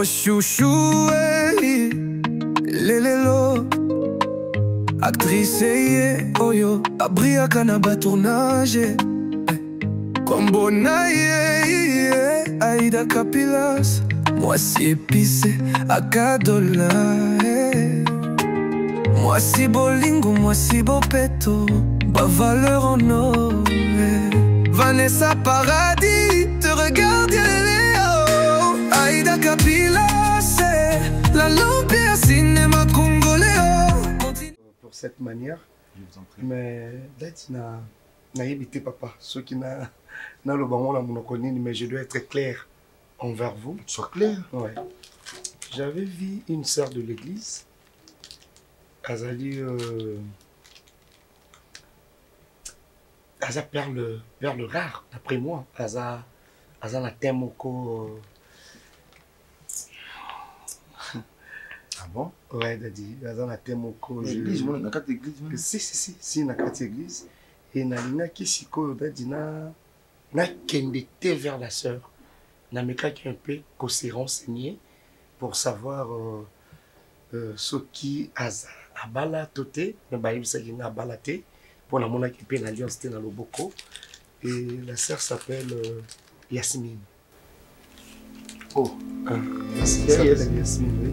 Oh chouchou, hey, lelelo. Actrice, yeah, oh yo, abria kanaba tournage. Kombona, yeah, yeah, Aïda Capilas. Moi si épicé, Akadola. Moi si bolingo, moi si bopeto. Ba valeur en or. Vanessa Paradis, te regarde, Léo. Aïda Capilas, la lampe à cinéma congolais. Pour cette manière, je vous en prie. Mais d'être n'a évité papa, ceux qui n'a le bon la monoconie, mais je dois être clair envers vous. Sois clair. Ouais. J'avais vu une sœur de l'église. Azali Aza perle rare, d'après moi. Aza la temoko. Ah bon? Ouais, Dadi. Aza la temoko. L'église, on a 4 églises. Si, na 4 églises. Et na qui siko Dadi na kendete vers la sœur. Na meka qui un peu qu'on s'est renseigné pour savoir ce qui aza abala toté, mais bah il s'agit na abalaté pour la mona qui paie l'alliance dans le boko. Et la sœur s'appelle Yasmine. Oh, Yasmine, oui.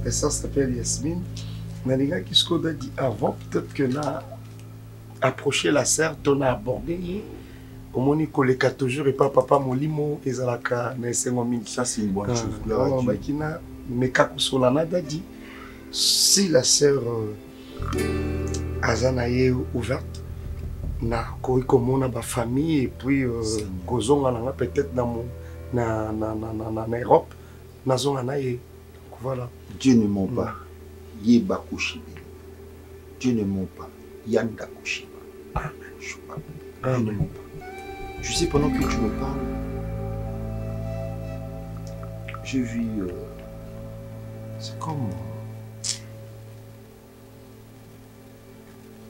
La sœur s'appelle Yasmine. Mais les gars qui se dit avant, peut-être que n'a approché la sœur, on a abordé. Au moins, il y a toujours et pas papa molimo et zalaka na ça c'est une bonne chose. Mais dit si la sœur Azanaye ouverte na comme ba famille et puis kozonga peut-être dans na Europe na zonga na ye voilà. Dieu ne ment pas. Yeba kushibe. Dieu ne ment pas. Yanda kushiba. Amen. Dieu ne ment pas. Je sais, pendant que tu me parles, j'ai vu, c'est comme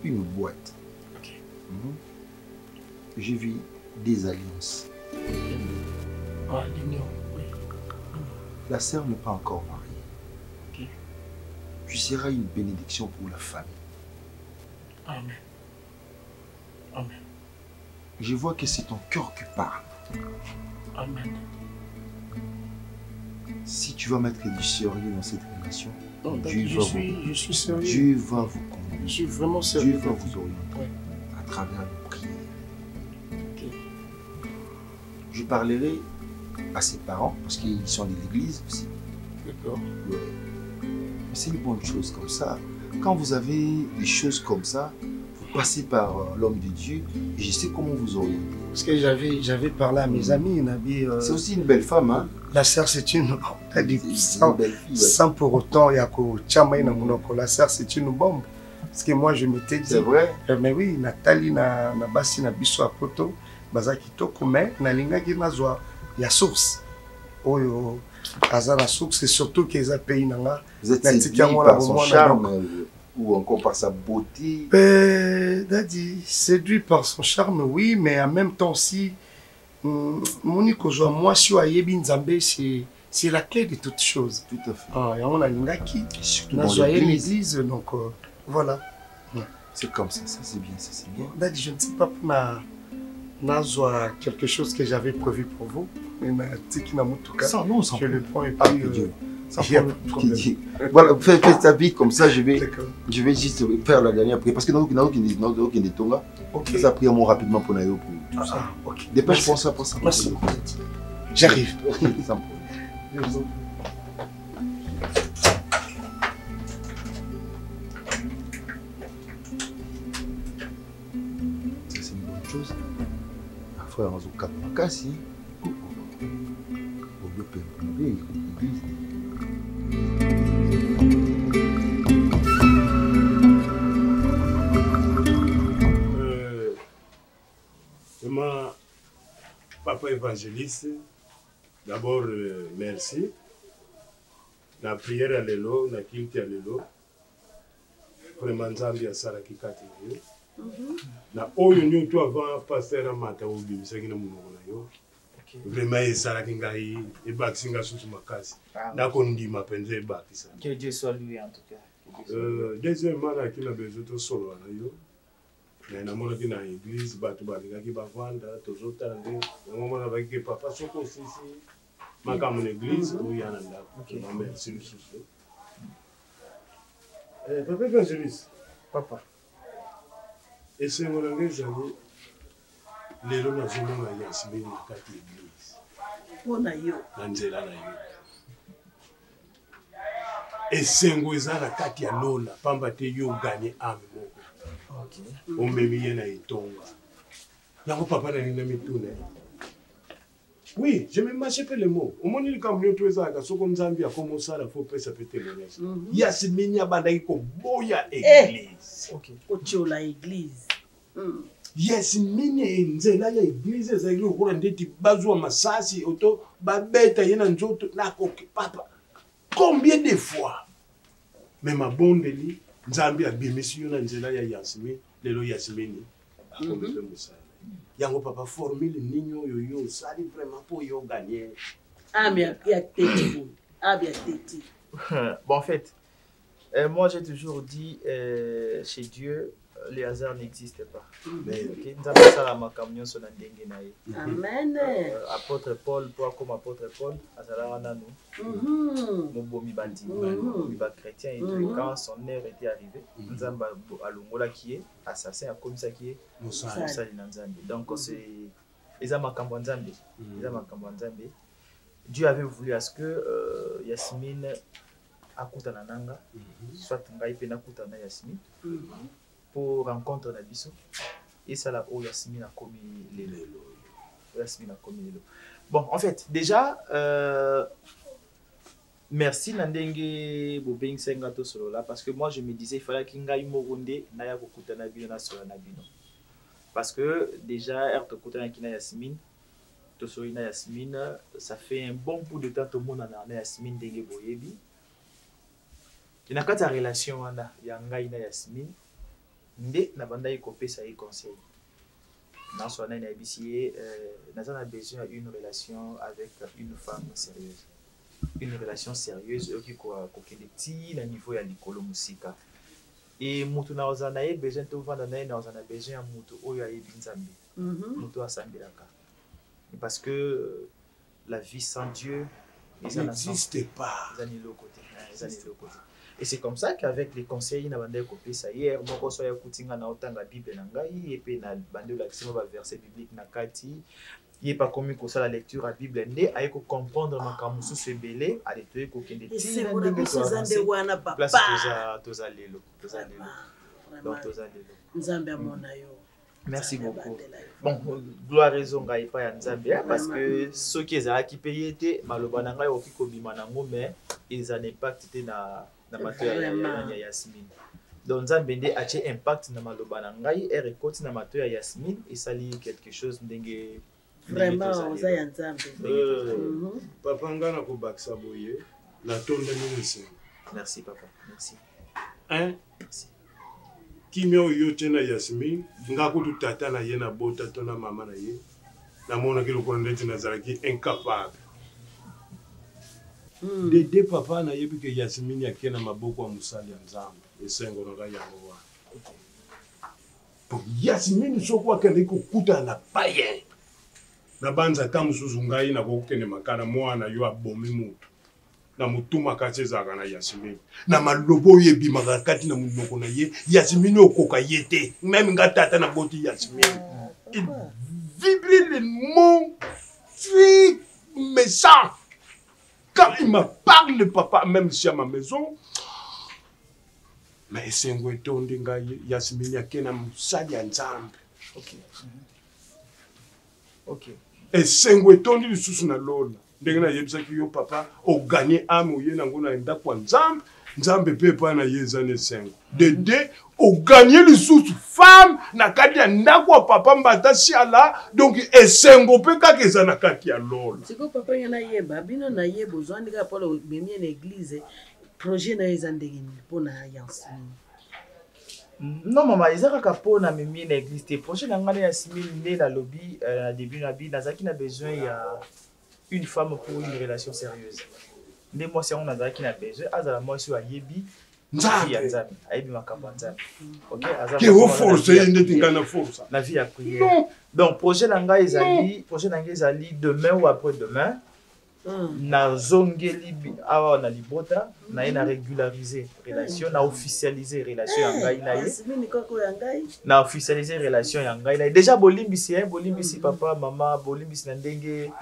une boîte. Okay. J'ai vu des alliances. Ah, l'union, oui. La sœur n'est pas encore mariée. Okay. Tu seras une bénédiction pour la famille. Amen. Amen. Je vois que c'est ton cœur qui parle. Amen. Si tu vas mettre du sérieux dans cette relation, je suis sérieux. Dieu va vous conduire. Je suis vraiment sérieux. Dieu va vous orienter à travers les prières. Okay. Je parlerai à ses parents parce qu'ils sont de l'église aussi. D'accord. Ouais. Mais c'est une bonne chose comme ça. Quand vous avez des choses comme ça, passer par l'homme de Dieu et je sais comment vous orienter. Parce que j'avais parlé à mes amis, c'est aussi une belle femme, hein? La sœur c'est une belle fille, sans pour autant il y a que la sœur c'est une bombe. Parce que moi je m'étais dit, c'est vrai? Mais oui, Nathalie na basi na biso a poto, baza kitoko mais na linga ki nazwa ya source. Oyo aza na source c'est surtout que les pays nanga. Vous êtes séduit par son charme ou encore par sa beauté? Dadi, séduit par son charme, oui, mais en même temps aussi, Monique Ozoa, moi, si c'est la clé de toutes choses. Tout à fait. Ah, et on a une qui, surtout dans l'église, donc voilà. C'est comme ça, ça c'est bien, ça c'est bien. Dadi, je ne sais pas pour Nazwa quelque chose que j'avais prévu pour vous, mais ça, non, je le prends et puis. Voilà, faites ça vite comme ça, je vais juste faire la dernière prière. Parce que nous avons des tonga. Ça prière rapidement pour nous. Dépêche, je pense ça pour ça. Merci. J'arrive. C'est une bonne chose. Frère, on a un casse. Papa évangéliste, d'abord merci. La prière à l'élo, la kilti à l'élo. Vraiment, Zambia Sara Kikati. Na oyo nyo tu avant pasteur Amata Obi, c'est qui n'a mon yo. Vraiment, et ça, et Baxinga sous ma casse. D'accord, on dit ma peine, et Baxinga. Que Dieu soit loué en tout cas. Deuxièmement, qui a besoin de solo. Mais na mona ki na église batu balinga ki bavanda tozotande ngomona baki papa soko sisi maka mon église où il y a nanda ma mère c'est le souci papa évangéliste Papa et c'est mon engagement lelo na zomona ya sibeli na kati église pona yo na nzela na yo et sengo ezala kati ya lola pamba te yo gagner ame moko. On me vient à Itonga. N'a pas de mitune. Oui, je me marche pas les mots. Au moins, il y a comme nous tous ça, comme Zambie a commencé à faut pas se péter le nez. Il y a ce mini abandonné comme boya église. Ok. Ochola église. Yes, mini nzela ya église za yo ko ndeti bazwa masasi auto babeta yena nzoto na koke papa. Combien de fois même à Bondeli Nzambi a bimisi yo na nzela ya Yasmine lelo Yasmine akombe musala yango papa formule ninyo yo sali vraiment pour yo gagner bien teti bien teti. Bon en fait moi j'ai toujours dit chez Dieu les hasards n'existent pas. Nzambe sala makamnyo so na ndenge na ye. Amen. Apôtre Paul pour comme apôtre Paul azala nanu. Mobomi bandi ba chrétien et tout quand son heure était arrivée Nzambe alongola qui est assassin a commis ça qui est Moussa na Nzambe. Donc c'est eza makambo Nzambe. Eza makambo Nzambe. Dieu avait voulu à ce que Yasmine akutana nanga soit ngai pe nakutana Yasmine. Pour rencontre na biso et ça là où Yasmine a commis lelo. Yasmine a commis lelo. Bon en fait déjà merci Nandenge Bobeng Sengato solo là parce que moi je me disais il fallait kinga imorunde na ya kokutana bino na solo na bino. Parce que déjà er to kutana kina Yasmine to solo na Yasmine ça fait un bon bout de temps tout le monde na Yasmine ndenge boyebi. Ina kata relation wana ya ngai na Yasmine nde na banda yi kopesa yi conseil na so na BCA na besoin d'une relation avec une femme sérieuse, une relation sérieuse qui ko kokendeti na niveau ya likolo musika et mutu na ozana ye besoin to vanda na ozana besoin mutu oyo ayebi Nzambe mutu asambelaka parce que la vie sans Dieu n'existe pas. Et c'est comme ça qu'avec les conseils na bande kopé ça hier moko so ya kutinga na otanga Bible na ngai et puis na bande la kisema ba verset biblique na kati il est pas commis que ça la lecture à Bible ndé ay ko comprendre makambo so belé à l'étoile ko kende ti c'est pour que Zande wana papa place toza lelo donc toza lelo Nzambe amona yo. Merci beaucoup. Bon, gloire raison ngai pa ya Nzambe parce que ceux qui ezala qui payé té maloba na ngai oki ko bima na ngomé ils en impact té na matoya ya Yasmine. Donc Nzambe ndé a un impact na maloba na ngai et récolte na matoya ya Yasmine et ça lie quelque chose ndenge vraiment oza ya Nzambe. Papa ngana ko baksa boye la tonde ni. Merci papa, merci. Hein? Merci. Kimio yote na Yasmine ngakutu tata na ye na bota to na mama na ye na mona kilo ko ndeti na zaraki incapable de papa na yebi ke Yasmine yakena maboko ya musali ya Nzambe esengo na ga yango wa pour Yasmine soko akende ko kuta na paye na banza kamususu ngai na ko kende makana mwana yo abomi mutu na mutuma kati ezaka na Yasmine na malobo yebi makakati na munoko na ye Yasmine okoka yete même nga tata na boti Yasmine il vibre le mot très méchant quand il me parle papa même si à ma maison mais c'est un tonde nga Yasmine yakena musali ya Nzambe. OK et c'est un tonde lisusu na lola ndenge na yebisaki yo papa o gagner ame oye nango na enda kwa Nzambe Nzambe pe pa na yeza ne sengo de o gagner lisusu femme na kati ya ndako wa papa mbata siala donc esengo pe kaka eza na kati ya lola siko papa yana yeba bino na yebo zwandika polo bemie na église projet na eza ndenge mpona Yasmine Non, maman, ils ont capot na mimi na église. Prochaine année, Yasmine né la lobby à début na bi, Nazaki n'a besoin il y a une femme pour une relation sérieuse. Mais moi c'est on a qui n'a besoin, azala moi sur Yebi. OK, qui est forcé ndingana force. La vie à prière. Donc projet nanga ezali demain ou après-demain. Na zongeli awa na libota na ina régulariser relation na officialiser relation yangai na ye na officialiser relation yangai na déjà bolimbisi papa maman bolimbisi na ndenge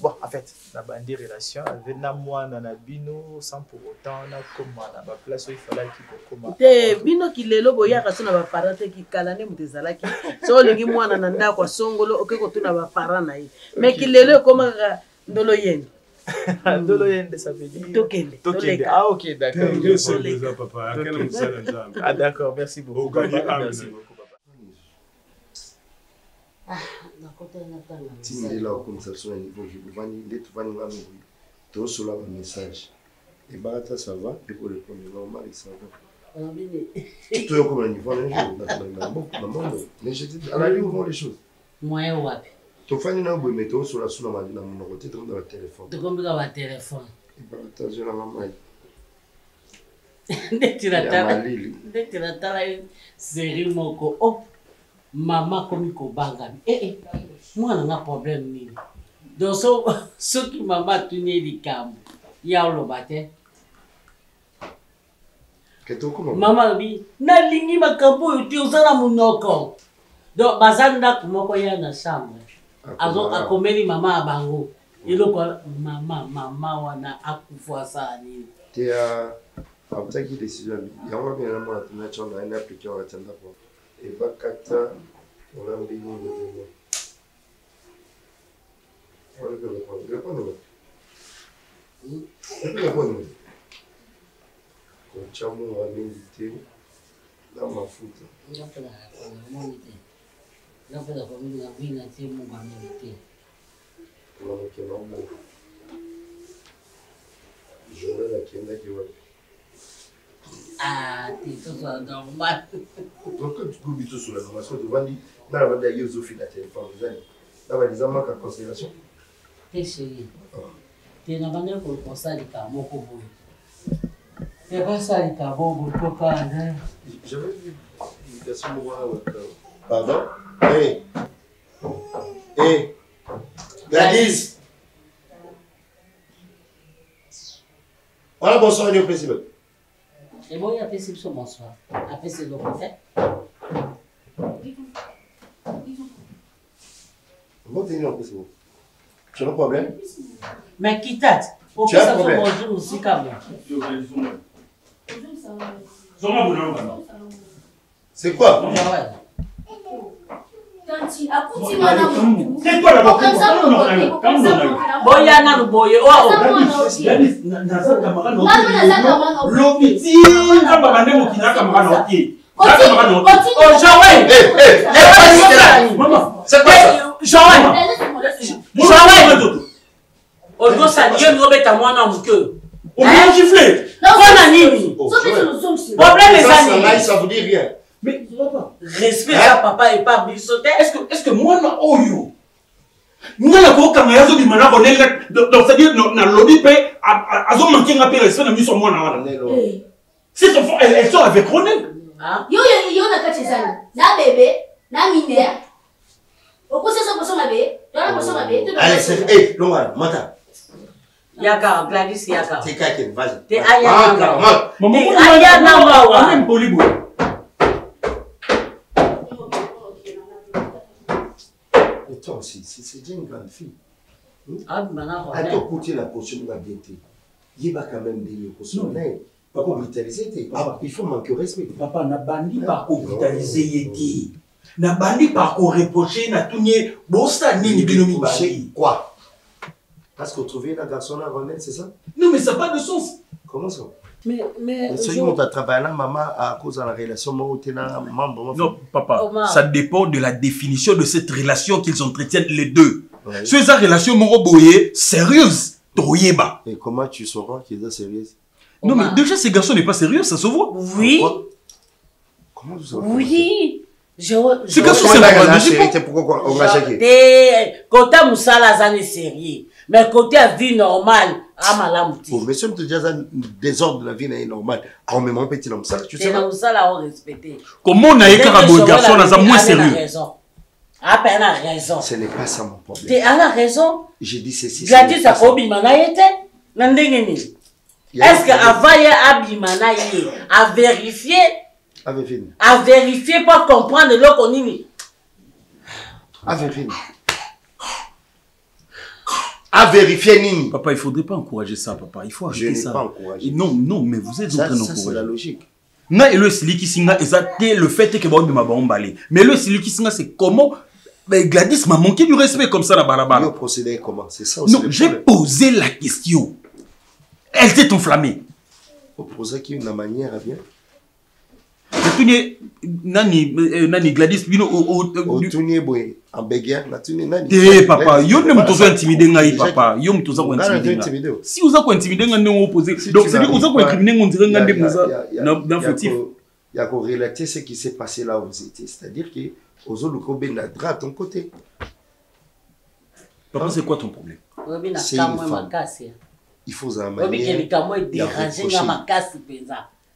bon en fait na bandi relation avec na mwana na bino sans pour autant na comme na ba place où il fallait qu'il kokoma te bino kilelo boyaka so na ba parents te kikalane mutezalaki so lingi mwana na ndako songolo okeko tuna ba parents na ye mais kilelo komaka Ndolo yende. Ndolo yende, ça veut dire Tokende. Ah ok, d'accord. Ah d'accord, merci beaucoup. Merci beaucoup, papa. Si là comme ça sur un niveau je sur le message. Et bah ça va et pour le premier normal ça va. Tu es comme un niveau mais je dis à la ligne on les choses. Moyen wapi. Tu fais une autre méthode sur la madina mon côté dans le téléphone. Tu comprends dans le téléphone. Et bah attention la maman. Dès que tu as série moko oh maman comme ko banga. Moi on a un problème ni. Donc ce qui maman tourner les cam. Ya lo bate. Que tu comment? Maman bi na lingi makambo uti uzala munoko. Donc bazanda kumoko ya na chambre. Azo akomeli mama abango. Ilo kwa mama wana akufa sana. Tia après qui décision ya on va bien moi na tuna na appliquer on attend pour et va kata on a mbini ndio on le répondre kwa chamu wa milite na mafuta Napenda kwa mimi na vina timu kwa milite. Kwa mkeo wangu Jola la kienda kiwa. Tito ça normal. Donc quand tu goûtes tout sur la formation tu vas dire dans la bande de Yosofi la téléphone vous allez là va les amants en considération. T'es chéri. T'es na bande pour conseiller ka moko boy. T'es pas ça il ka bobo toka hein. J'avais vu l'invitation moi pardon. Hey. Gladys. Voilà, bonsoir, au principal. Et bon, il y a possible ce bonsoir. Après, c'est le côté. Bon, t'es non, c'est bon. Tu as un problème? Mais qui t'aide? Au plus, ça fait bonjour aussi, quand même. C'est quoi? C'est quoi d'abord? Boya na boye. Oh. Ça vous dit rien. Mais respect à papa et pas bisoté. Est-ce que moi na oyo ngala ko kanga yazo bi mana bonela donc c'est dire na lobby pe azo manquer un peu respect na miso moi na wana. C'est son elle sort avec Ronel. Yo na kachizana. Na bébé, na minère. Oko c'est ça pour son bébé. Dona pour son bébé. Allez, c'est non mata. Yaka Gladys yaka. C'est quelqu'un vas-y. T'es aya na. Maman aya na wa. Même polibo. Toi aussi, c'est une grande fille. Ah, maintenant, à t'écouter la portion de la beauté. Il va quand même des portions. Papa, brutaliser, il faut manquer au respect. Papa, n'a bandi par brutaliser yéti. N'a bandi par reprocher, n'a tout nié. Bosta ni binomi bandi. Quoi? Parce qu'on trouvait la garçon avant elle, c'est ça? Non, mais ça n'a pas de sens. Comment ça? Mais ceux qui ont travaillé là, maman, à cause de la relation, membre. Non, papa, ça dépend de la définition de cette relation qu'ils entretiennent les deux. Ouais. Si cette relation moroboye sérieuse, toyeba. Et comment tu sauras qu'il est sérieuse? Non, mais déjà, ces garçons n'est pas sérieux, ça se voit. Oui. Comment vous savez? Oui. C'est que c'est la vérité. Pourquoi on a checké? Côté Moussala, ça n'est sérieux. Mais côté à vie normale, à Malamouti. Mais si on te dit que désordre de la vie n'est normal, en même temps, petit homme, ça, tu sais. C'est Moussala, on respecte. Comment on a eu un garçon dans un moins sérieux? Ah, ben, elle a raison. Ce n'est pas ça mon problème. Elle a raison. J'ai dit ceci. Gladys, ça faut bimana été. Est-ce qu'avant il y a bimana à vérifier? À vérifier pour comprendre le qu'on y. À vérifier Nini. Papa, il faudrait pas encourager ça, papa. Il faut arrêter ça. Je n'ai pas encouragé. Non, non, mais vous êtes en train d'encourager. Ça, c'est la logique. Non, et le sili qui singa, exactement le fait que bon m'a balé. Mais le sili qui singa, c'est comment Gladys m'a manqué du respect comme ça la barabara. Vous procédez comment? C'est ça aussi. Non, j'ai posé la question. Elle s'est enflammée. Vous posez qui une manière à bien? Nani Gladys bino Otunye boy en béguerre na tuni nani. Eh papa, yo ne mutozo intimider ngai papa, yo mutozo ko intimider. Si vous avez ko intimider ngai on opposé. Donc c'est dire vous avez ko incriminer on dirait ngai muza dans fautif. Il y a qu'on relater ce qui s'est passé là où vous étiez, c'est-à-dire que aux autres ko ben dra à ton côté. Papa, c'est quoi ton problème? C'est une femme. Il faut en manière.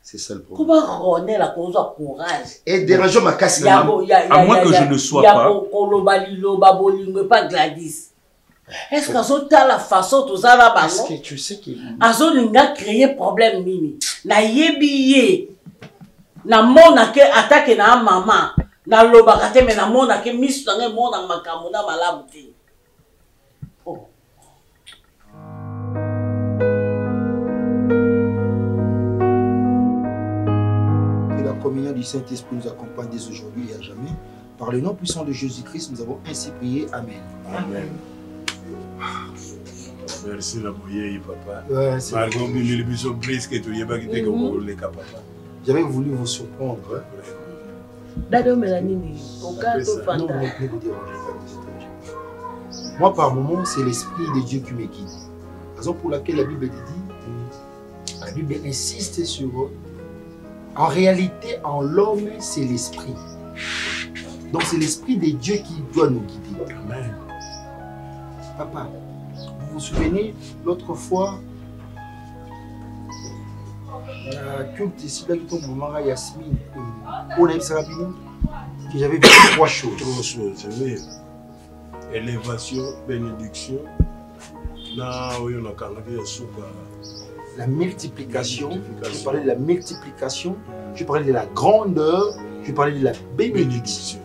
C'est ça le problème. Comment on est là qu'on a courage? Et dérangeant ma casse. À moins que je ne sois pas. Pas Gladys. Est-ce que ça la façon tout ça va Est-ce que tu sais que Azo n'a créé problème mini. Na yebiye. Na mona ke attaque na maman. Na loba kate mais na mona ke misu na mona makambo na malamuti. Oh. La communion du Saint-Esprit nous accompagne dès aujourd'hui et à jamais. Par le nom puissant de Jésus-Christ, nous avons ainsi prié. Amen. Amen. Merci la moyenne, papa. Ouais, j'avais voulu vous surprendre. Moi, par moment, c'est l'Esprit de Dieu qui me guide. Raison pour laquelle la Bible dit, la Bible insiste sur en réalité, en l'homme, c'est l'esprit. Donc c'est l'esprit de Dieu qui doit nous guider. Amen. Papa, vous vous souvenez, l'autre fois, culte ici, là, qui tombe au Mara Yasmine, on a eu ça que j'avais vu trois choses. Trois choses, oui. Élévation, bénédiction. La multiplication, je parlais de la multiplication, je parlais de la grandeur, je parlais de la bénédiction.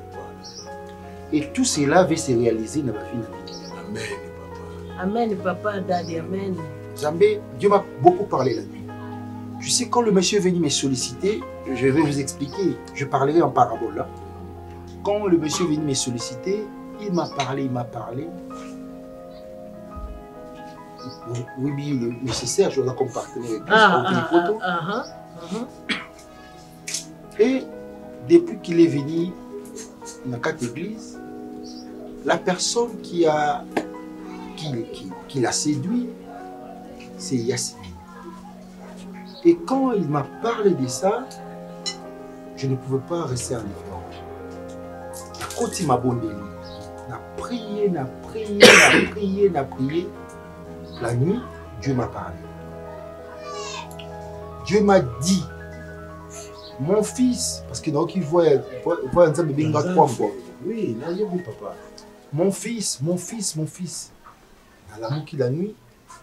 Et tout cela va se réaliser dans ma vie. Amen, papa. Amen, papa, daddy, amen. Zambé, Dieu m'a beaucoup parlé la nuit. Tu sais, quand le monsieur est venu me solliciter, je vais vous expliquer, je parlerai en parabole là. Quand le monsieur est venu me solliciter, il m'a parlé. Oui, bien, le nécessaire, je dois comme partenaire avec lui. Et depuis qu'il est venu dans quatre églises, la personne qui l'a séduit, c'est Yasmine. Et quand il m'a parlé de ça, je ne pouvais pas rester indifférent. Quand il m'a bondé, n'a prié. La nuit, Dieu m'a parlé. Dieu m'a dit, mon fils, parce que donc il voit un bébé trois fois. Oui, là, il y a vu papa. Mon fils. À l'amour qui la nuit,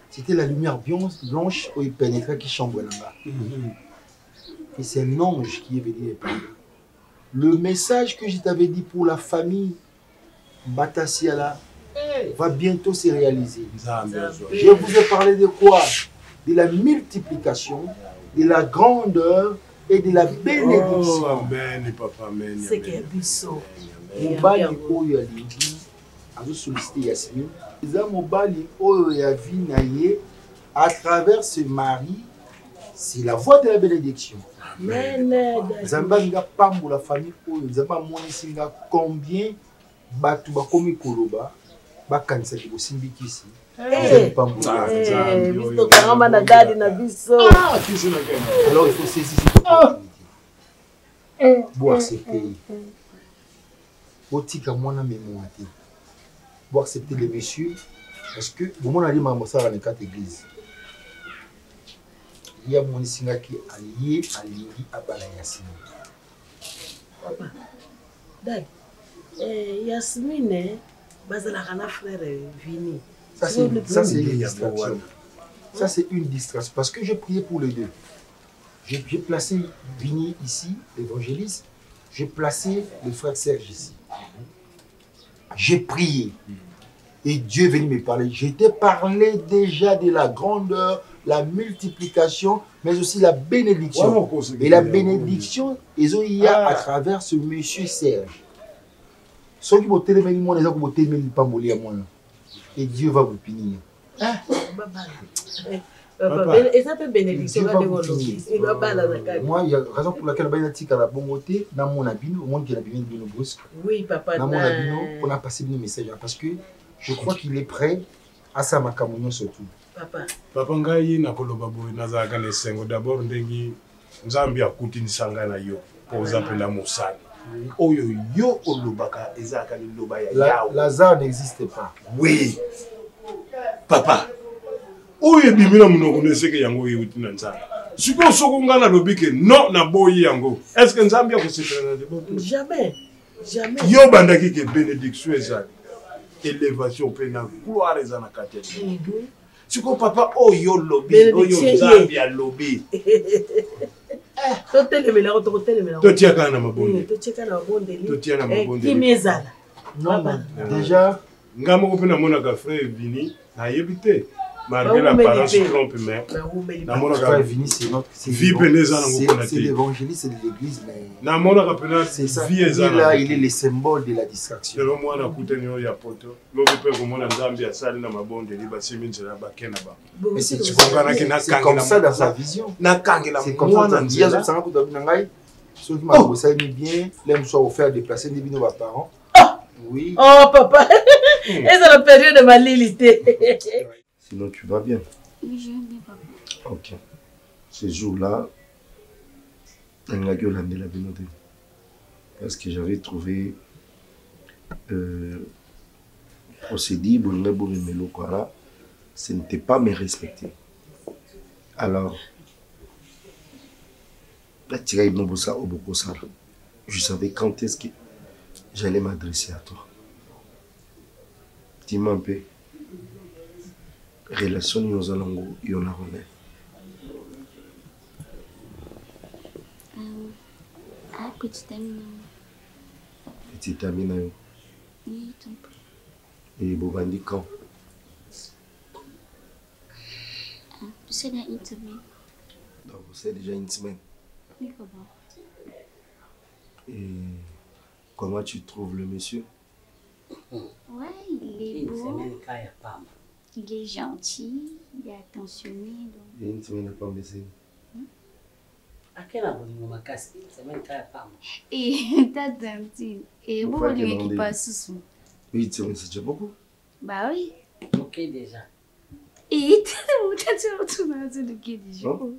c'était la lumière blanche où il pénétrait qui chambre là-bas. Et c'est un ange qui est venu parler. Le message que je t'avais dit pour la famille Batasiala va bientôt se réaliser. Je vous ai parlé de quoi? De la multiplication, de la grandeur et de la bénédiction. Oh, amen, papa, amen. C'est qu'il y a biso. Mobali oyo alingi azo solliciter Yasmine. Eza mobali oyo ya vie na ye à travers ce mari, c'est la voie de la bénédiction. Zamba nga pambo la famille oyo zamba monisi nga combien batu bakomi koloba bakanisa ki bosimbikisi. Biso karama na dadi na biso. Alors il faut saisir cette opportunité. Vous acceptez. Vous tika mwana mémoire. Vous acceptez les messieurs. Parce que vous m'avez dit maman ça dans les quatre églises. Il y a mon singa qui est allié à l'Église à Bala Yasmine. Papa, Dag, Yasmine, Bazalakana frère Vini. Ça c'est une distraction. Ça c'est une distraction. Parce que j'ai prié pour les deux. J'ai placé Vini ici, l'évangéliste. J'ai placé le frère Serge ici. J'ai prié. Et Dieu est venu me parler. Je t'ai parlé déjà de la grandeur, la multiplication, mais aussi la bénédiction. Et la bénédiction, ils ont eu à travers ce monsieur Serge. Ceux qui vont téléméner moi, les gens qui vont téléméner pas mollir moi. Et Dieu va vous punir. Et ça peut bénédiction. Moi, il y a raison pour laquelle il y a la bonne côté dans mon abino, au monde qui a bien de brusque. Oui, papa. Dans mon abino, on a passé le message parce que je crois qu'il est prêt à sa macamonia surtout. Papa. Papa ngai na koloba boy nazaka ne sengo d'abord ndengi nzambi akutinisa nga na yo pour zapela mosali. Oyo yo olobaka ezaka liloba ya yawo. Lazare n'existe pas. Oui. Papa. Oyo bimina munoko neseke yango yutina nzambi. Siko soko nga na lobike non na boyi yango. Est-ce que nzambi akosekela na debo? Jamais. Jamais. Yo bandaki ke bénédiction ezali. Élévation pena gloire ezana katete. Siko papa oyo lobi oyo nzambi ya lobi. Totia kana mabonde. Totia na mabonde. Totia na mabonde. Kimezala. Non, déjà ngamo kopena mona ka frère Vini na yebite. Malgré la parole se trompe mais na mona ka Vini c'est notre c'est l'évangéliste de l'église mais na mona ka pena vie ezana il est le symbole de la distraction. Lelo mwana kuteni yo ya poto. Lobi pe ko mona nzambi asali na mabonde liba siminzela bakena ba. Mais c'est comme ça dans sa vision. C'est comme ça. Il y a ça que David Nangai. Ceux qui m'ont conseillé bien, l'aime soit offert déplacer des nos parents. Oui. Oh papa. Et c'est la période de ma lilité. Sinon tu vas bien. Oui, je vais bien papa. Ok. Ce jour-là, on a gueulé la binode. Parce que j'avais trouvé procédé, ce n'était pas me respecter. Alors, je savais quand est-ce que j'allais m'adresser à toi. Dis-moi un peu, relation nous allons y en avoir. Petite amie. Petite amie. Oui, ton peu. Et Bobandi quand? C'est déjà une semaine. Donc c'est déjà une semaine. Oui, comment? Et comment tu trouves le monsieur? Ouais, il est beau. Il est gentil, il est attentionné. Il y a une semaine pas baissé. Et t'as d'intime. Et vous voulez qu'il passe sous. Oui, c'est déjà beaucoup. Bah oui. Ok déjà. Et t'as retourné à ce qui est déjà. Ok,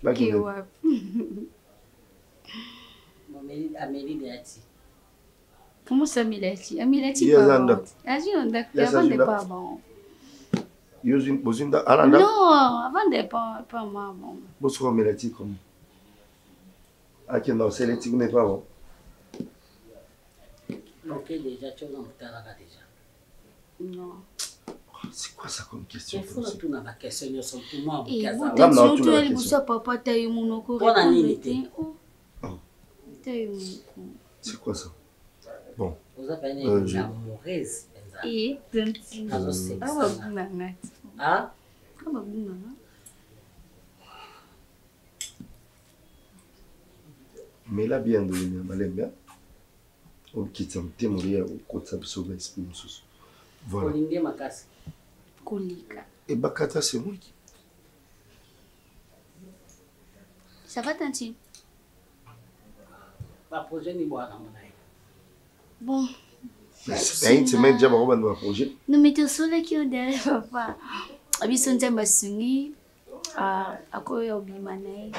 ouais. Amélie Dati. Comment ça, Amélie? Amélie, pas bon. Avant de pas bon. Non, avant de pas bon. Bonsoir, Amélie, comment? Ah, qui non, c'est l'éthique n'est pas bon. Ok, déjà, tu as déjà. Non. C'est quoi ça comme question? Il faut tout dans la question, ils sont tout moi. Et vous, tu as dit que papa t'a eu mon cours. C'est quoi ça? Bon. Vous avez une amoureuse. Et petit. Ah? Mais là, bien, bien. On quitte un thème, on compte ça sur l'esprit. Voilà. Et Bakata, c'est moi qui. Ça va, Tanti? Bon. Nous mettons sur le qui est derrière papa. Abi son temps basungi. À quoi il y a oublié mané.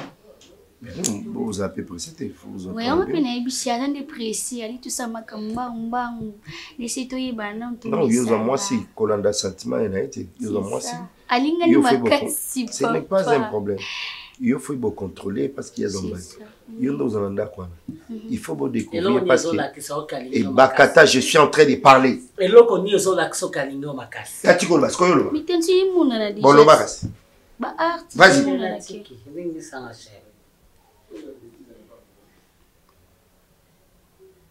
Vous avez pressé, il faut vous Ouais, on peut aller ici, à des précis, aller tout ça, ma camba, laissez toi y banane. Non, il y a moi si, Colanda sentiment, il y a été, il y a moi si. Ce n'est pas un problème. Il faut contrôler parce qu'il y a dans le il faut vous découvrir parce que et Bakata, je suis en train de parler. Et là qu'on y est sur l'accent caligno makas. Là tu connais ce qu'on mais t'es une moune à bon le makas. Vas-y.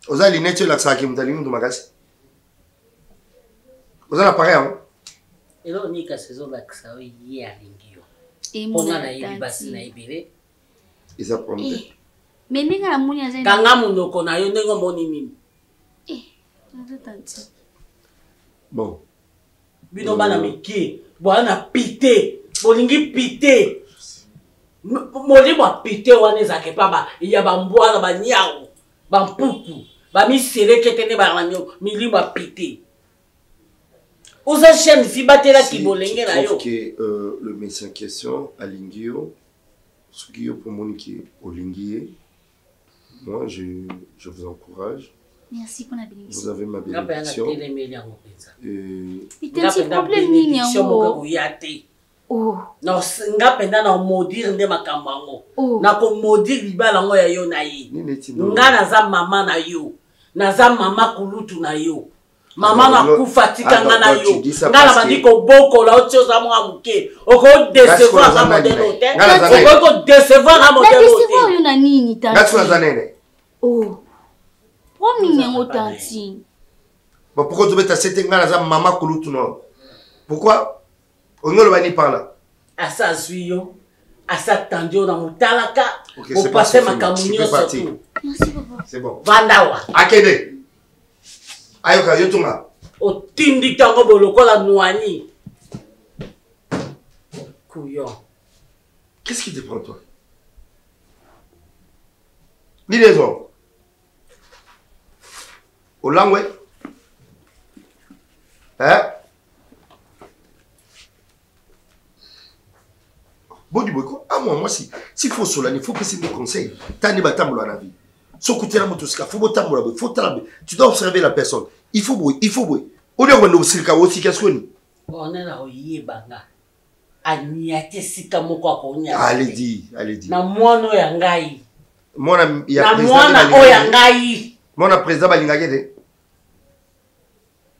Vous avez l'inette là ça qui me donne le makas. Vous avez l'appareil hein? Et là on y est qu'à saison l'accent y est à l'ingio. Et mon basi na ibere. Ils apprennent. Mais n'enga la moune à zéro. Kanga moune kona yo n'enga moni mimi. Bon. Bino bana miki, bwana pité, bolingi pité. Moli ba pité wana ezake paba, ya ba mbwana ba nyao, ba mpuku, ba misere ketene ba ranyo, mili ba pité. Oza chaîne fi batela ki bolenge na yo. Que le médecin en question à Lingio, ce qui est pour mon qui au Linguier, moi je vous encourage. Merci pour la bénédiction. Vous avez ma bénédiction. Putain, c'est problème ni oh. Non, nga penda na maudire nde makambo ngo. Na ko maudire libala ngo ya yo na yi. Nga naza mama na yo. Naza mama kulutu na yo. Mama na kufa tika nga na yo. Nga na bandi ko boko la otio za mwa muke. Oko décevoir na modèle hôtel. Oko décevoir na modèle hôtel. Décevoir yo na nini ta. Nga tuna zanene. Oh. Pourquoi nyango tanti? Bon pourquoi tu veux t'acheter nga naza mama kulutu no? Pourquoi? On ne va pas par là. Asa suyo, asa tandio na mutalaka. Pour passer ma camunio surtout. Merci papa. C'est bon. Vandawa. Akede. Ayoka yotunga. O tindi tango boloko la noani. Couillon. Qu'est-ce qui te prend toi? Dis les hommes. Au langwe. Hein? Bon du boiko, ah moi si faut cela, il faut que c'est des conseils. Tani batambo la vie. Sokutela motoska, faut botambo la faut talambe. Tu dois observer la personne. Il faut bouer. Au lieu de observer aussi qu'est-ce qu'on est. On est là au yebanga. Aniate sika moko akonya. Allez dis. Na mwana yangai. Mwana ya président. Na mwana yangai. Mwana président balingakete.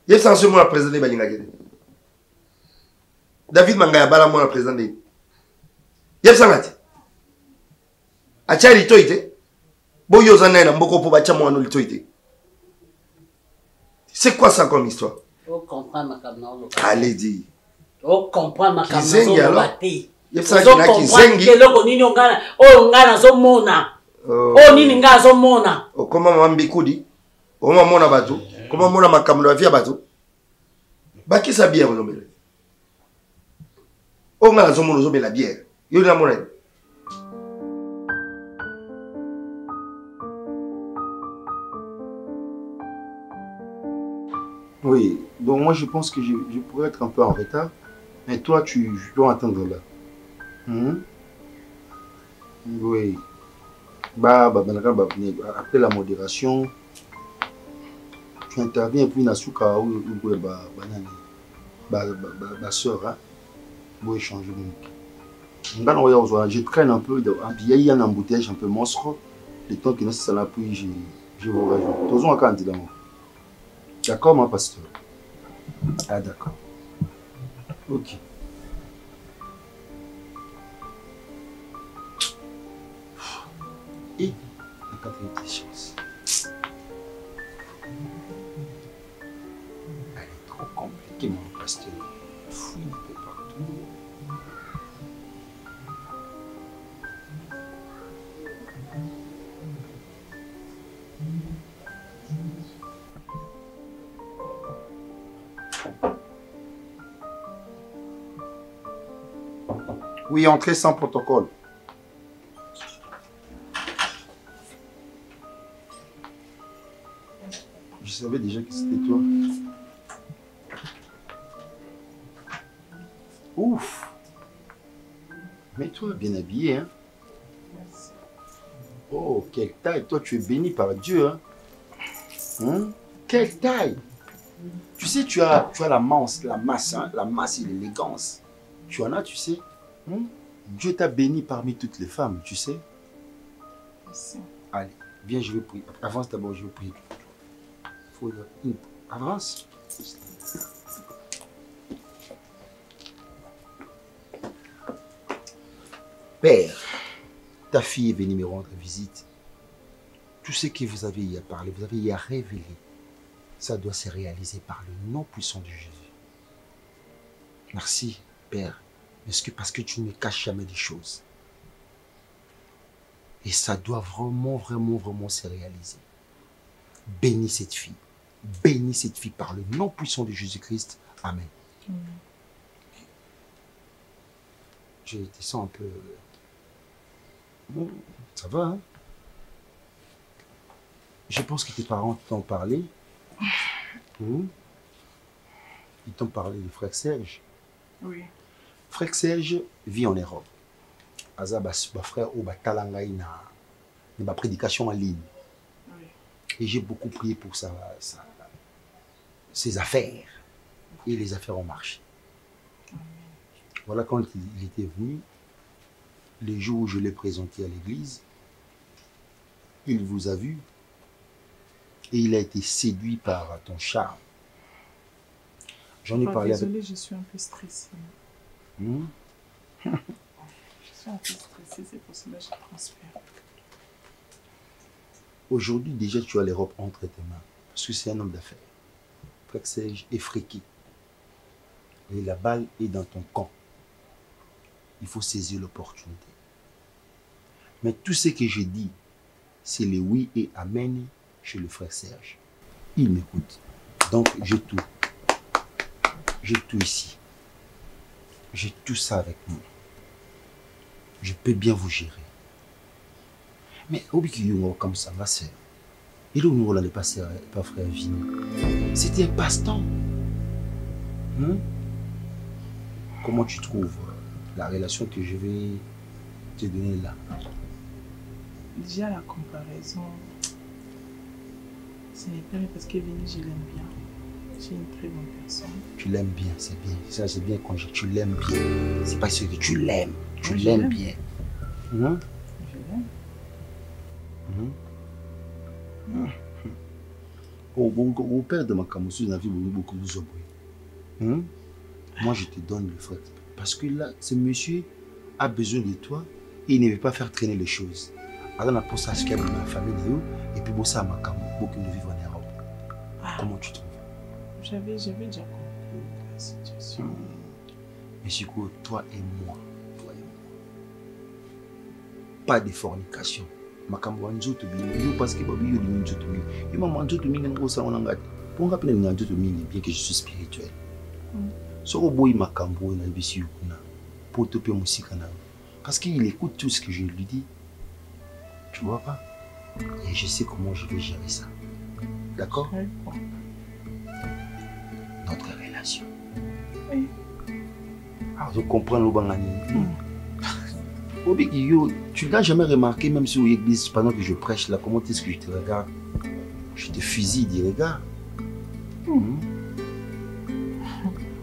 Yep sans ce mwana président balingakete. David Mangaya bala mwana président. Yep sangati. Achari toite. Boyo zanena mboko po bacha mwana litoite. C'est quoi ça comme histoire? On comprend ma kamna. Allez dis. On comprend ma kamna. Kizengi alors. Yep sangati na kizengi. Keloko nini ongana? O ngana zo mona. O nini nga zo mona. O koma mambikudi. O mona batu. Koma mona makamno via batu. Baki sa bière ozomela. O ngana zo mona ozomela bière. Yo na mona. Oui, donc moi je pense que je pourrais être un peu en retard, mais toi tu dois attendre là. Oui. Après la modération, tu interviens et puis Nasuka ou ma soeur, pour échanger. Je traîne un peu, il y a un embouteillage un peu monstre, le temps que nous sommes là, puis je vous rajoute. Tous un candidat. D'accord, mon pasteur? Ah, d'accord. Ok. Et la quatrième des choses. Elle est trop compliquée, mon pasteur. Fouille un peu partout. Oui, entrée sans protocole. Je savais déjà que c'était toi. Ouf. Mais toi, bien habillé, hein? quelle taille. Toi, tu es béni par Dieu. Hein? Quelle taille. Tu sais, tu as la masse, hein? La masse et l'élégance. Tu en as, tu sais. Dieu t'a béni parmi toutes les femmes, tu sais. Merci. Allez, viens, je vais prier. Avance d'abord, je vais prier. Avance. Père, ta fille est venue me rendre visite. Tout ce que vous avez y à parler, vous avez y à révéler, ça doit se réaliser par le nom puissant de Jésus. Merci, Père, parce que tu ne me caches jamais des choses. Et ça doit vraiment se réaliser. Bénis cette fille. Bénis cette fille par le nom puissant de Jésus-Christ. Amen. Je te sens un peu... Bon, ça va, hein? Je pense que tes parents t'ont parlé. Ils t'ont parlé de frère Serge. Oui. Frère Serge vit en Europe. Azaba, frère, au Batalangaï na ma prédication en ligne. Oui. Et j'ai beaucoup prié pour ses affaires. Et les affaires ont marché. Amen. Voilà, quand il était venu, les jours où je l'ai présenté à l'église, il vous a vu et il a été séduit par ton charme. J'en ai parlé désolée, je suis un peu stressée. Je suis un peu stressée, c'est pour cela que je transpire. Aujourd'hui, déjà, tu as l'Europe entre tes mains. Parce que c'est un homme d'affaires. Frère Serge est friqué. Et la balle est dans ton camp. Il faut saisir l'opportunité. Mais tout ce que je dis, c'est le oui et amen chez le frère Serge. Il m'écoute. Donc, j'ai tout. J'ai tout ici. J'ai tout ça avec moi. Je peux bien vous gérer. Mais au bout comme ça, ma sœur, et là où nous n'allons pas frère Vini, c'était un passe-temps. Comment tu trouves la relation que je vais te donner là? Déjà la comparaison, ce n'est pas parce que Vini, je l'aime bien. C'est une très bonne personne. Tu l'aimes bien, c'est bien. Ça, c'est bien quand tu l'aimes bien. C'est pas ce que tu l'aimes. Tu Oui, l'aimes bien. Je l'aime. Au père de ma camouflage, on a vu beaucoup de zoboué. Moi, je te donne le frère. Parce que là, ce monsieur a besoin de toi et il ne veut pas faire traîner les choses. Alors, on a pour ça ce qu'il y a dans ma famille et puis pour ça, ma camouflage, beaucoup nous vivons en Europe. Comment tu trouves? J'avais déjà compris la situation. Mais du coup, toi et moi, pas de fornication. Makambo nzoto bingi parce que babi yo lingi nzoto mingi. Et maman nzoto mingi ngo sa ona ngati. Pour rappeler lingi nzoto mingi bien que je suis spirituel. Soko boy makambo na bisi kuna. Pour topé musika na. Parce qu'il écoute tout ce que je lui dis. Tu vois pas? Et je sais comment je vais gérer ça. D'accord? Notre relation. Oui. Alors, je comprends le bangani. Tu n'as jamais remarqué, même sur l'église, pendant que je prêche là, comment est-ce que je te regarde? Je te fusille des regards.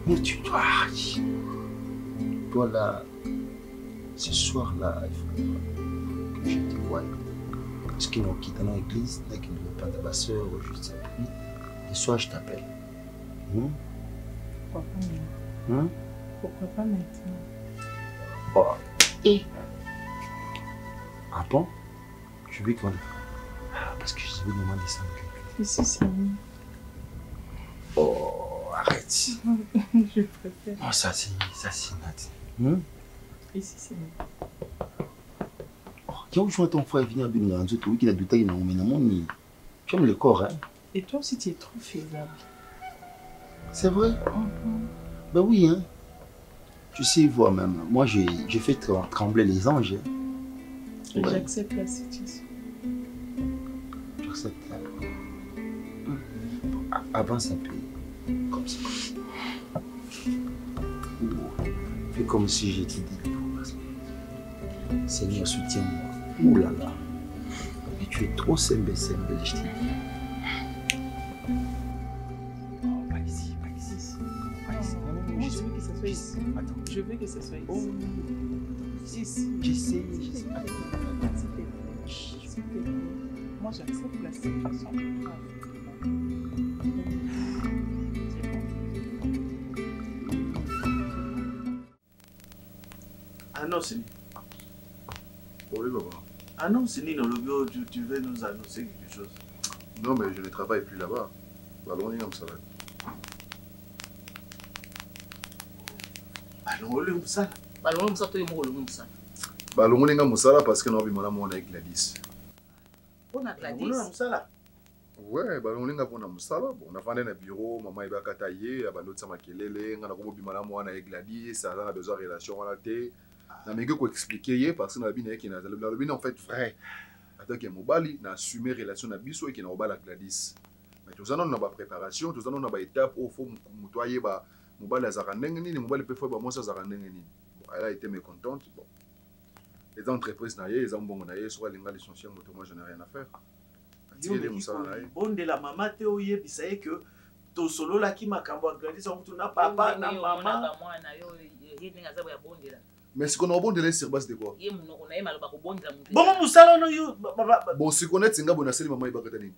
Mais tu dois. Toi là, ce soir là, il faut que je te voie. Parce qu'ils n'ont quitté dans l'église, qu'ils ne veulent pas de ma soeur, je sais plus. Et soir, je t'appelle. Pourquoi pas maintenant? Pourquoi pas maintenant? Oh. Et ah bon? Je veux qu'on... parce que je vais demander ça. Ici, c'est mieux. Oh, arrête. Je préfère. Oh, ça c'est net. Ici, c'est mieux. Oh, quand je vois ton frère venir à Binganzo, tu vois qu'il a douté, il a emmené. Tu aimes le corps, hein? Et toi aussi, tu es trop faisable. C'est vrai? Ben oui, hein. Tu sais, vois même, moi j'ai fait trembler les anges. Ouais. J'accepte la situation. J'accepte. Avance un peu. Comme ça. Fais comme si j'étais dit. Seigneur, soutiens-moi. Ouh là là. Tu es trop sembe, je te dis. Pas ici, pas ici. Pas ici. Non, je veux que ça soit ici. Attends, je veux que ça soit ici. Oh, ici. J'essaie. Attends, s'il te plaît. Moi, j'accepte la situation. Ah non, c'est Oui, papa. Ah non, c'est Nino Lobio, tu veux nous annoncer quelque chose? Non, mais je ne travaille plus là-bas. Allons, on est comme ça. Allons, on est comme ça. Allons, on est comme ça. Allons, on est comme ça parce que nous avons avec Gladys. On a Gladys. On est comme ça là. Ouais, on est comme ça. On a fait un bureau, maman est bakataye, abandonné sa makelele, on a comme bimala moi avec Gladys, ça a besoin de relation à la tête. Na mege ko expliquer parce que na bine qui na le bine en fait frère. Attends que mobali na assumer relation na biso et qui na obala Gladys. Mais tout ça on a ba préparation, tout ça on a ba étape au faut mutoyer ba mobali azaka ndenge nini, mobali peut faire ba moi ça azaka ndenge nini. Elle a été mécontente. Bon. Les entreprises na yé, les ambongo na yé, soit linga licencié moto moi je n'ai rien à faire. Bon de la maman te oye bisaye que to solo la ki makambo Gladys on tuna papa na maman. Mais ce qu'on a bon de sur base de quoi? Bon, Moussala, bon, si on est singa bonaseli maman ibakatani.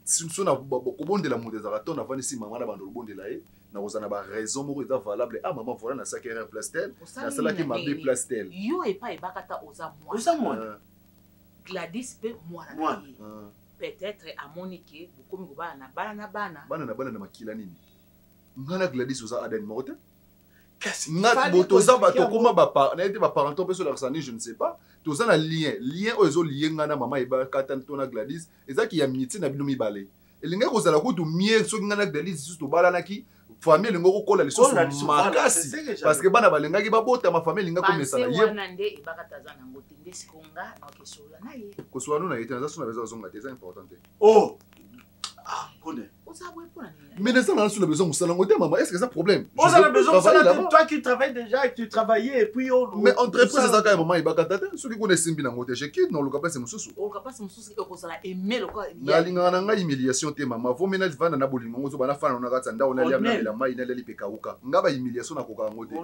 Si on a bon de la mode zaraton avant ici maman na bando bon de la e, na ozana ba raison moko est valable. Ah maman voilà na ça qui est plastel, na cela qui m'a bé plastel. Yo et pas ibakata oza moi. Oza moi. Gladys pe moi na. Peut-être à Monique, beaucoup de bana na makila nini. Ngana Gladys oza aden mote. Nat botoza bato koma ba na été ba parenton pe sur la sani je ne sais pas. Toza na lien ozo lien ngana mama eba katan tona Gladys eza ki ya miti na bino mibale. Elinga ko zala ko to mie so ngana Gladys juste to bala naki famille lingo ko kola liso makasi parce que bana balenga ki babota ma famille linga ko mesana ye. Wana nde ibakata zana ngote ndesikonga na kesola na ye. Ko so anu na yete na so na bezo zonga te c'est important. Oh. Ah, connais. Mais les gens ont besoin de ça. Maman, est-ce que c'est un problème? On a besoin de ça. Toi qui travailles déjà et tu travaillais et puis on. Mais entreprise, c'est ça quand maman il va gâter. Ceux qui connaissent bien l'angoisse, je quitte. Non, le capable c'est mon sous. Le capable c'est mon sous. Et qu'on s'en a aimé le quoi. Na linga na humiliation te maman. Vos ménages vont na bolingo. Ozo bana fana na gatsa nda on ali amna la mai na li pekauka. Ngaba humiliation na koka ngote.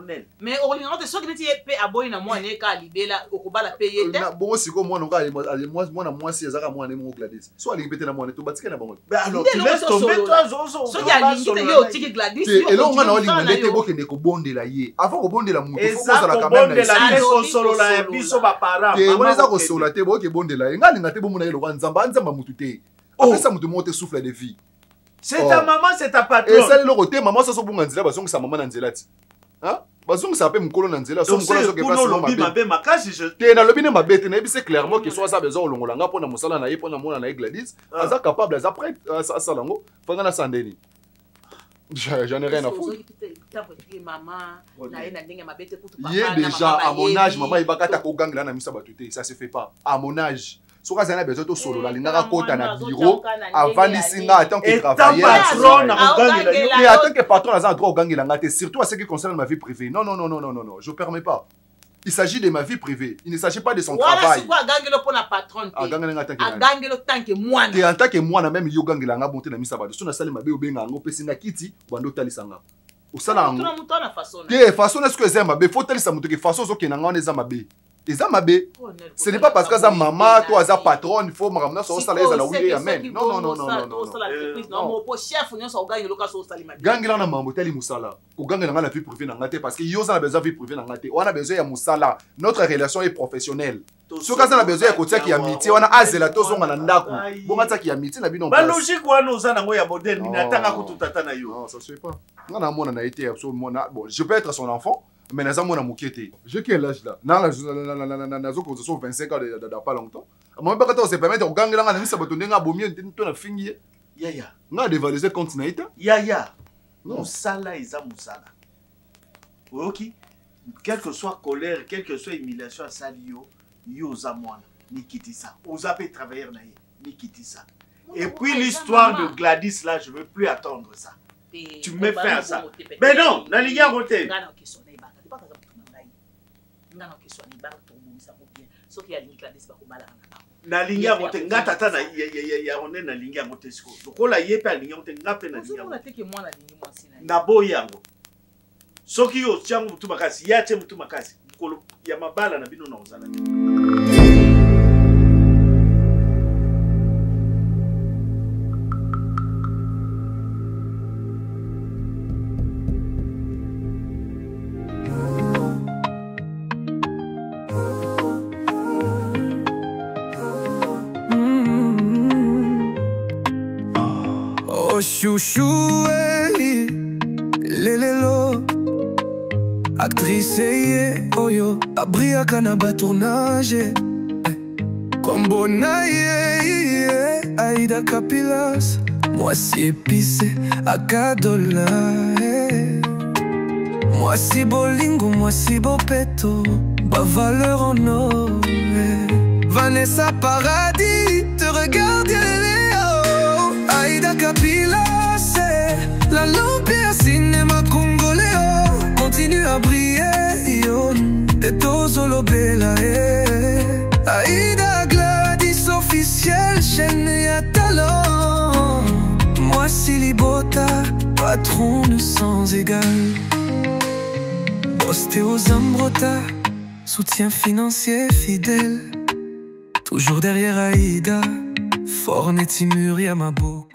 Mais au linga te soki neti pe aboyi na moi ne ka libela okobala payer te. Na bon siko moi no ka moi na moi si ezaka moi ne mo Gladys. So ali pete na moi ne to batika na bango. Alors tu laisses tomber toi Zozo. So ya lingite yo tiki Gladys. Et là on a oli ngande te bokende ko bondela ye. Avant ko bondela muto faut ko sala quand même na. Bondela ko solo la biso ba para. Te mona za ko sola te boke bondela ye. Ngali ngate bomona ye lo nzamba nzamba mutu te. Après ça mutu monte souffle de vie. C'est ta maman, c'est ta patronne. Et ça le côté maman ça so bunga nzela bazonga sa maman na nzela ti. Hein? Bazonga sa pe mukolo na nzela so mukolo so ke pas so mabe makasi je. Te na lobi ne mabe te na ebise clairement que soit ça besoin olongola nga pona musala na ye pona mona na Gladys. Aza capable aza prêt à ça lango. Fanga na sandeni. J'en ai rien à foutre. Il est déjà à mon âge, maman il va kata ko gang là na misa batuté, ça se fait pas. À mon âge. Soka zana besoin to solo la linga kota na bureau avant lisinga en tant que travailleur. Et en tant que patron là droit au gang là surtout à ce qui concerne ma vie privée. Non, je permets pas. Il s'agit de ma vie privée. Il ne s'agit pas de son travail. Voilà, c'est quoi gangelo pour la patronne. Gangelo tant que moi. Et en tant que moi, même yo gangela nga monter na misa ba. So na sali mabe obenga ngo pesi na kiti bando talisanga. Osala ngo. Te façon est-ce que zema be faut talisa muto ke façon zo ke na ngone za mabe. Eza mabe. Ce n'est pas parce que za maman toi za patronne, il faut m'ramener sur sala eza la oui amen. Non. Non, pour chef on so gangelo ka so sali mabe. Gangela na mambo tali musala. Ko gangela nga la vie privée na ngate parce que yo za na besoin vie privée na ngate. On a besoin ya musala. Notre relation est professionnelle. So ka za na besoin ya kotia ki amitié wana azela to zonga na ndako. Bonga ta ki amitié na bino. Ba logique wana oza nango ya modèle ni natanga kututata na yo. Non, ça se fait pas. Ngana mona na été absolument bon, je peux être son enfant. Mais naza mona mukete. J'ai quel âge là? Nazo ko so 25 ans de pas longtemps. Moi pas quand se permettre ogangela nga na misa bato ndenga bomi to na fingi. Yaya. Nga dévaliser compte na ita. Yaya. Musala eza musala. OK. Quelle que soit colère, quelle que soit humiliation à salio, yo za mwana ni kitisa. Oza peut travailler na ye, ni kitisa. Et puis l'histoire de Gladys là, je veux plus attendre ça. Tu me fais à ça. Mais non, na liga côté. nalingi yango te nga tata na ya one nalingi yango te siko lokola ye pe alingi yango te nga pe nalingi yango na boyi yango soki yo tiango mutu makasi ya tie mutu makasi mukolo ya mabala na bino na ozala te. Oh chouchou, hey, lelelo, actrice, yeah, oh yo, abria kanaba tournage, Kombona, yeah, Aïda Capilas, moi si épicé, Akadola, hey. Moi si bolingo, moi si bopeto, bas valeur en or, hey. Vanessa Paradis, te regarde, Aïda Kapila, c'est la lampe à cinéma congolais. Continue à briller, yo. T'es solo bella, Aïda Gladys officiel, chaîne à talent. Moi Silibota, patron sans égal. Posté aux Ambrota, soutien financier fidèle. Toujours derrière Aïda, fort net Timur Yamabo.